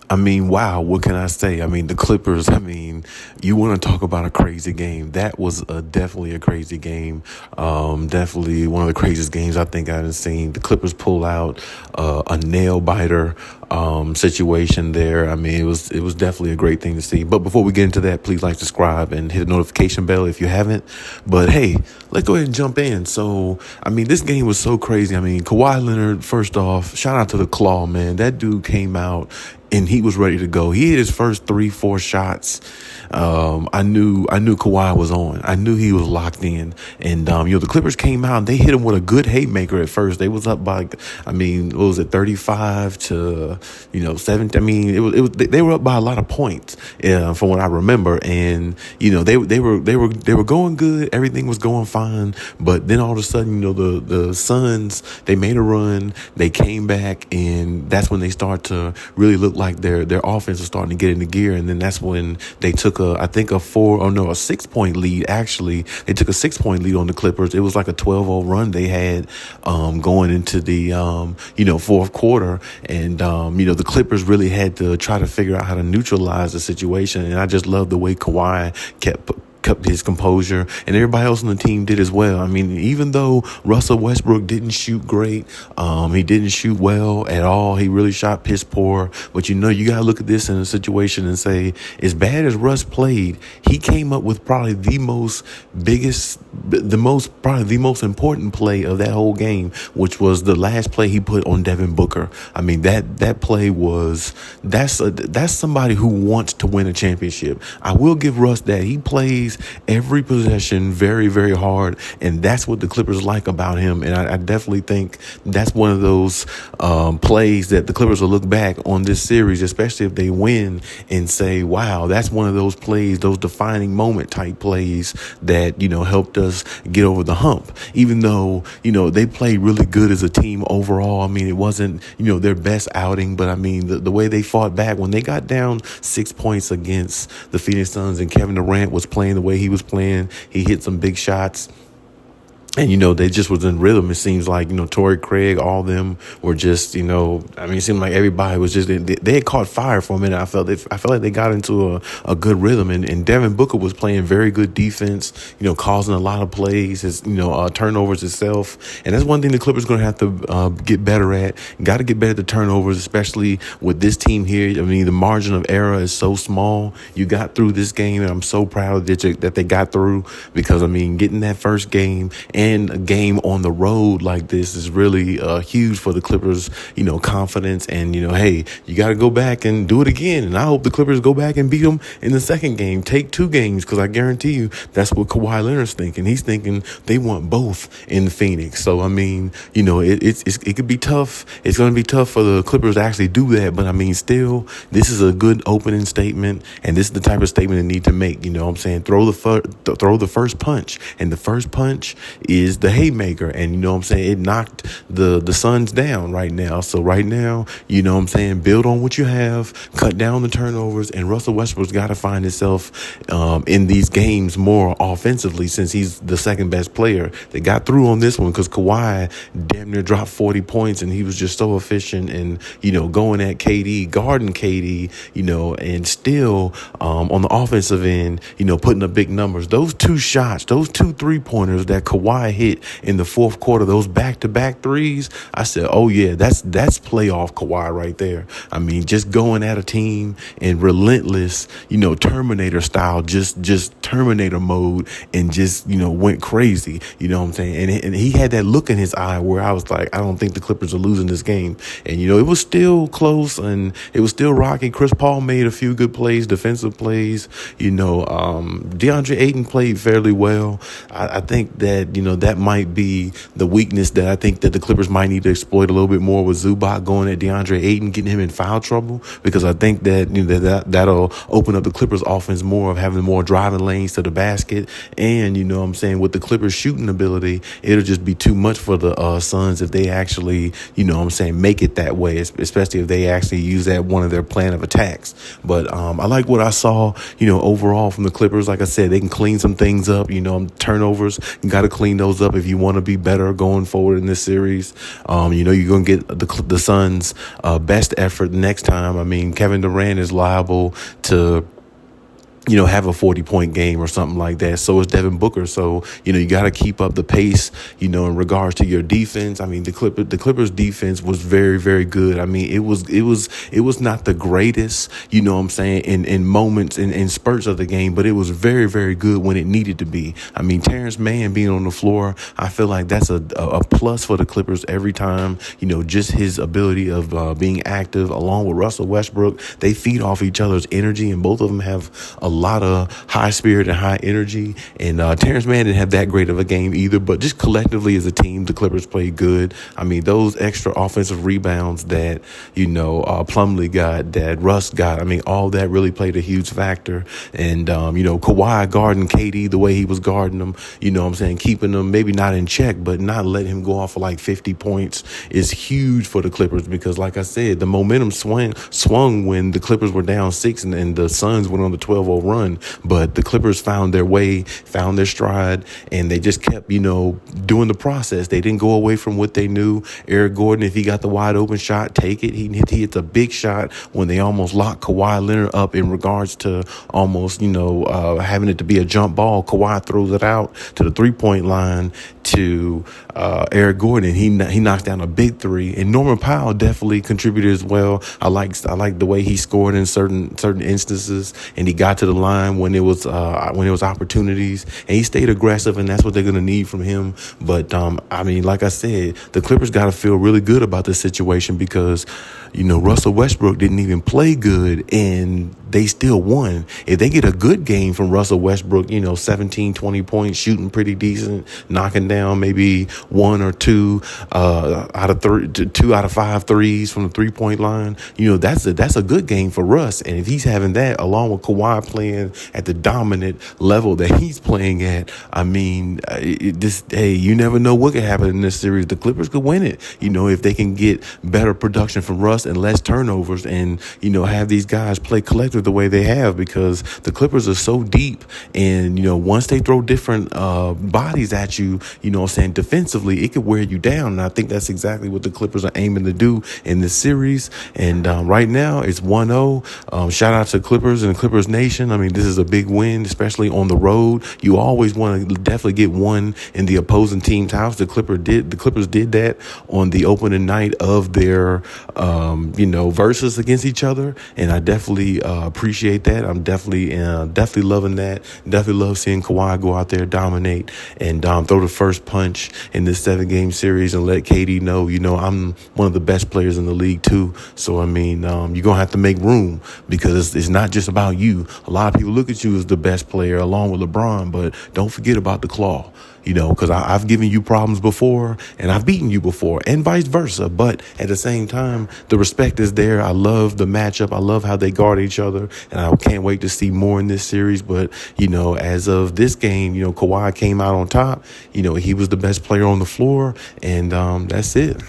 I mean, wow, what can I say? I mean, the Clippers, I mean, you want to talk about a crazy game. That was definitely a crazy game. Definitely one of the craziest games I think I've seen. The Clippers pull out a nail biter situation there. I mean, it was definitely a great thing to see. But before we get into that, please like, subscribe, and hit the notification bell if you haven't. But hey, let's go ahead and jump in. So, I mean, this game was so crazy. I mean, Kawhi Leonard, first off, shout out to the Claw, man. That dude came out and he was ready to go. He hit his first 3-4 shots. I knew Kawhi was on. I knew he was locked in. And, the Clippers came out and they hit him with a good haymaker at first. They was up by, I mean, what was it, 35 to, 7. I mean, they were up by a lot of points, from what I remember. And, they were going good. Everything was going fine. But then all of a sudden, the Suns, they made a run. They came back, and that's when they start to really look like their offense was starting to get into gear. And then that's when they took a 6-point lead. Actually, they took a 6-point lead on the Clippers. It was like a 12-0 run they had going into the fourth quarter. And the Clippers really had to try to figure out how to neutralize the situation. And I just love the way Kawhi kept his composure, and everybody else on the team did as well. I mean, even though Russell Westbrook didn't shoot great, he didn't shoot well at all. He really shot piss poor. But you got to look at this in a situation and say, as bad as Russ played, he came up with probably the most important play of that whole game, which was the last play he put on Devin Booker. I mean, that play that's somebody who wants to win a championship. I will give Russ that. He plays every possession very, very hard, and that's what the Clippers like about him. And I definitely think that's one of those plays that the Clippers will look back on this series, especially if they win, and say, wow, that's one of those plays, those defining moment type plays that, helped us get over the hump. Even though, they played really good as a team overall. I mean, it wasn't, their best outing, but I mean, the way they fought back when they got down 6 points against the Phoenix Suns and Kevin Durant was playing the way he was playing, he hit some big shots. And, they just was in rhythm. It seems like, Torrey Craig, all of them were just, it seemed like everybody was just, they had caught fire for a minute. I felt like they got into a good rhythm. And Devin Booker was playing very good defense, causing a lot of plays, his, turnovers itself. And that's one thing the Clippers going to have to get better at. Got to get better at the turnovers, especially with this team here. I mean, the margin of error is so small. You got through this game, and I'm so proud that they got through, because, I mean, getting that first game and a game on the road like this is really huge for the Clippers, confidence. And, hey, you got to go back and do it again. And I hope the Clippers go back and beat them in the second game. Take 2 games, because I guarantee you that's what Kawhi Leonard's thinking. He's thinking they want both in Phoenix. So, I mean, it could be tough. It's going to be tough for the Clippers to actually do that. But, I mean, still, this is a good opening statement. And this is the type of statement they need to make. You know what I'm saying? Throw the first punch. And the first punch is the haymaker. And it knocked the Suns down right now. So right now, build on what you have, cut down the turnovers, and Russell Westbrook's got to find himself in these games more offensively, since he's the second best player. They got through on this one because Kawhi damn near dropped 40 points, and he was just so efficient and going at KD, guarding KD, and still on the offensive end, putting up big numbers. Those 2 shots, those 2 3-pointers that Kawhi hit in the fourth quarter, those back-to-back threes, I said, oh yeah, that's playoff Kawhi right there. I mean, just going at a team in relentless, Terminator style, just Terminator mode, and just, went crazy, you know what I'm saying? And he had that look in his eye where I was like, I don't think the Clippers are losing this game. And, it was still close, and it was still rocky. Chris Paul made a few good plays, defensive plays, DeAndre Ayton played fairly well. I think that, that might be the weakness that I think that the Clippers might need to exploit a little bit more with Zubac going at DeAndre Ayton, getting him in foul trouble, because I think that that'll open up the Clippers offense more of having more driving lanes to the basket. And, with the Clippers shooting ability, it'll just be too much for the Suns if they actually, make it that way, especially if they actually use that one of their plan of attacks. But I like what I saw, overall from the Clippers. Like I said, they can clean some things up, turnovers. You got to clean those up if you want to be better going forward in this series. You're going to get the Suns' best effort next time. I mean, Kevin Durant is liable to have a 40-point game or something like that. So is Devin Booker. So, you got to keep up the pace, in regards to your defense. I mean, the Clippers defense was very, very good. I mean, it was not the greatest, in moments, in spurts of the game, but it was very, very good when it needed to be. I mean, Terrence Mann being on the floor, I feel like that's a plus for the Clippers every time, just his ability of being active along with Russell Westbrook. They feed off each other's energy, and both of them have a lot of high spirit and high energy. And Terrence Mann didn't have that great of a game either, but just collectively as a team, the Clippers played good. I mean, those extra offensive rebounds that, Plumlee got, that Russ got, I mean, all that really played a huge factor. And, Kawhi guarding KD the way he was guarding them, keeping them maybe not in check, but not letting him go off for like 50 points is huge for the Clippers, because like I said, the momentum swung when the Clippers were down 6 and the Suns went on the 12-0 run. But the Clippers found their way, found their stride, and they just kept, doing the process. They didn't go away from what they knew. Eric Gordon, if he got the wide open shot, take it. He hits a big shot when they almost locked Kawhi Leonard up in regards to almost, having it to be a jump ball. Kawhi throws it out to the 3-point line to Eric Gordon. He knocks down a big three, and Norman Powell definitely contributed as well. I like the way he scored in certain instances, and he got to the line when it was opportunities, and he stayed aggressive, and that's what they're going to need from him. But I mean, like I said, the Clippers got to feel really good about this situation, because Russell Westbrook didn't even play good, and they still won. If they get a good game from Russell Westbrook, 17, 20 points, shooting pretty decent, knocking down maybe 1 or 2 out of 5 threes from the 3-point line, that's a good game for Russ. And if he's having that along with Kawhi playing at the dominant level that he's playing at, I mean, you never know what could happen in this series. The Clippers could win it, if they can get better production from Russ and less turnovers, and have these guys play collective the way they have, because the Clippers are so deep, and once they throw different bodies at you, defensively, it could wear you down. And I think that's exactly what the Clippers are aiming to do in this series. And right now it's 1-0. Shout out to Clippers and Clippers Nation. I mean, this is a big win, especially on the road. You always want to definitely get one in the opposing team's house. The Clippers did that on the opening night of their versus against each other, and I definitely appreciate that. I'm definitely loving that. Definitely love seeing Kawhi go out there, dominate, and throw the first punch in this 7-game series, and let KD know, I'm one of the best players in the league too. So I mean, you're gonna have to make room, because it's not just about you. A lot of people look at you as the best player along with LeBron, but don't forget about the claw. Because I've given you problems before, and I've beaten you before, and vice versa. But at the same time, the respect is there. I love the matchup. I love how they guard each other, and I can't wait to see more in this series. But, as of this game, Kawhi came out on top. He was the best player on the floor, and that's it.